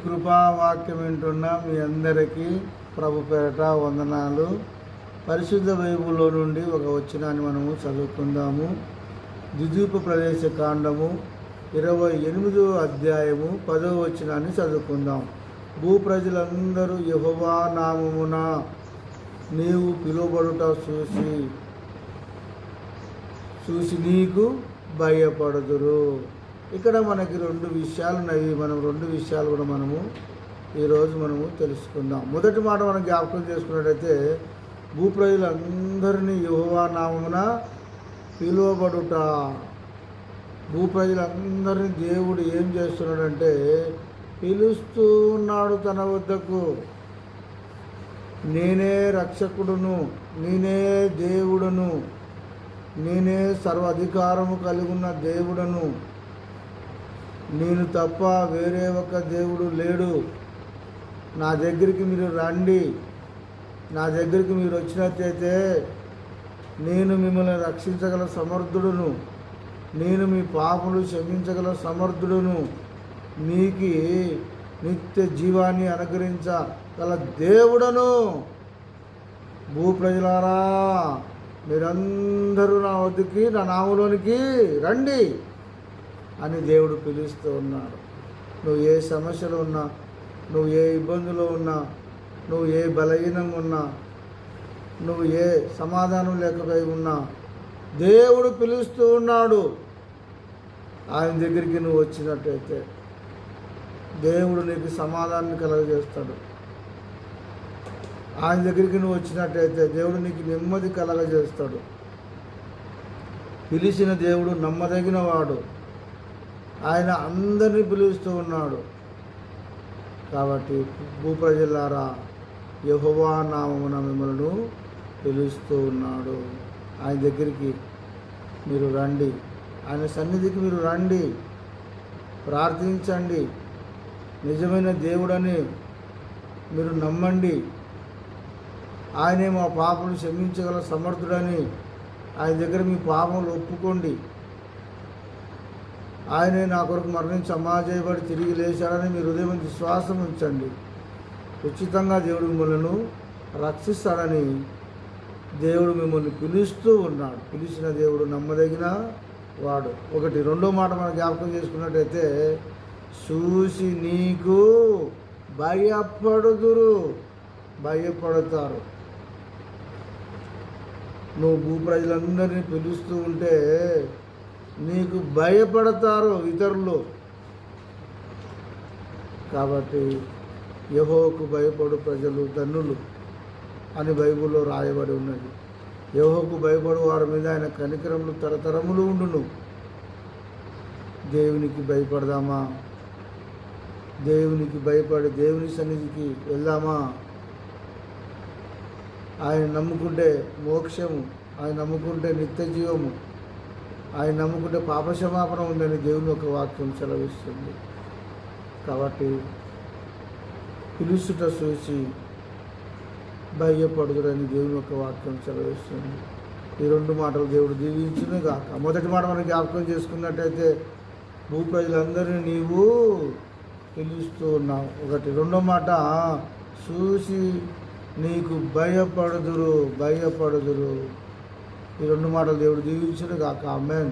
కృపావాక్యం వింటున్న మీ అందరికీ ప్రభు పేరట వందనాలు. పరిశుద్ధ బైబిల్లో నుండి ఒక వచనాన్ని మనము చదువుకుందాము. ద్వితీయోపదేశ కాండము 28వ అధ్యాయము 10వ వచనాన్ని చదువుకుందాం. భూప్రజలందరూ యెహోవా నామమున నీవు పిలువబడుట చూసి నీకు భయపడుదురు. ఇక్కడ మనకి రెండు విషయాలు ఉన్నాయి. మనం రెండు విషయాలు కూడా ఈరోజు తెలుసుకుందాం. మొదటి మాట మనం జ్ఞాపకం చేసుకున్నట్టయితే భూప్రజలందరినీ యెహోవా నామమున పిలువబడుట. భూప్రజలందరినీ దేవుడు ఏం చేస్తున్నాడంటే పిలుస్తూ ఉన్నాడు తన వద్దకు. నేనే రక్షకుడును, నేనే దేవుడును, నేనే సర్వాధికారము కలిగి ఉన్న దేవుడను, నేను తప్ప వేరే ఒక దేవుడు లేడు. నా దగ్గరికి మీరు రండి. నా దగ్గరికి మీరు వచ్చినట్లయితే నేను మిమ్మల్ని రక్షించగల సమర్థుడును, నేను మీ పాపములు క్షమించగల సమర్థుడును, మీకు నిత్య జీవాన్ని అనుగ్రహించగల దేవుడను. భూప్రజలారా, మీరందరూ నా వద్దకి, నా నామలోనికి రండి అని దేవుడు పిలుస్తూ ఉన్నాడు. నువ్వు ఏ సమస్యలు ఉన్నా, నువ్వు ఏ ఇబ్బందులు ఉన్నా, నువ్వు ఏ బలహీనంగా ఉన్నా, నువ్వు ఏ సమాధానం లేకపోయి ఉన్నా దేవుడు పిలుస్తూ ఉన్నాడు. ఆయన దగ్గరికి నువ్వు వచ్చినట్టయితే దేవుడు నీకు సమాధానాన్ని కలగజేస్తాడు. ఆయన దగ్గరికి నువ్వు వచ్చినట్టయితే దేవుడు నీకు నెమ్మది కలగజేస్తాడు. పిలిచిన దేవుడు నమ్మదగిన వాడు. ఆయన అందరినీ పిలుస్తూ ఉన్నాడు. కాబట్టి భూప్రజలారా, యెహోవా నామమున మిమ్మల్ని పిలుస్తూ ఉన్నాడు. ఆయన దగ్గరికి మీరు రండి, ఆయన సన్నిధికి మీరు రండి, ప్రార్థించండి, నిజమైన దేవుడని మీరు నమ్మండి. ఆయనే మా పాపను క్షమించగల సమర్థుడని ఆయన దగ్గర మీ పాపములు ఒప్పుకోండి. ఆయనే నా కొరకు మరణించి సమాజయబడి తిరిగి లేచాడని మీ హృదయం విశ్వాసం ఉంచండి. ఉచితంగా దేవుడు మిమ్మల్ని రక్షిస్తాడని దేవుడు మిమ్మల్ని పిలుస్తూ ఉన్నాడు. పిలిచిన దేవుడు నమ్మదగిన వాడు. రెండో మాట మనం జ్ఞాపకం చేసుకున్నట్టయితే చూసి నీకు భయపడతారు. నువ్వు భూప్రజలందరినీ పిలుస్తూ ఉంటే నీకు భయపడతారు ఇతరులు. కాబట్టి యెహోవాకు భయపడు ప్రజలు ధన్యులు అని బైబిల్లో రాయబడి ఉన్నది. యెహోవాకు భయపడు వారి మీద ఆయన కనికరములు తరతరములు ఉండును. దేవునికి భయపడదామా? దేవునికి భయపడి దేవుని సన్నిధికి వెళ్దామా? ఆయన నమ్ముకుంటే మోక్షము, ఆయన నమ్ముకుంటే నిత్య జీవము, ఆయన నమ్ముకుంటే పాపక్షమాపణ ఉందని దేవుని ఒక వాక్యం సెలవిస్తుంది. కాబట్టి పిలుచుట చూసి భయపడుదురని దేవుని ఒక వాక్యం సెలవిస్తుంది. ఈ రెండు మాటలు దేవుడు దీవించును గాక. మొదటి మాట మనం జ్ఞాపకం చేసుకున్నట్టయితే భూప్రజలందరినీ నీవు పిలుస్తూ ఉన్నావు. రెండో మాట చూసి నీకు భయపడుదురు. ఈ రెండు మాటలు దేవుడు దీవించును గాక. ఆమేన్.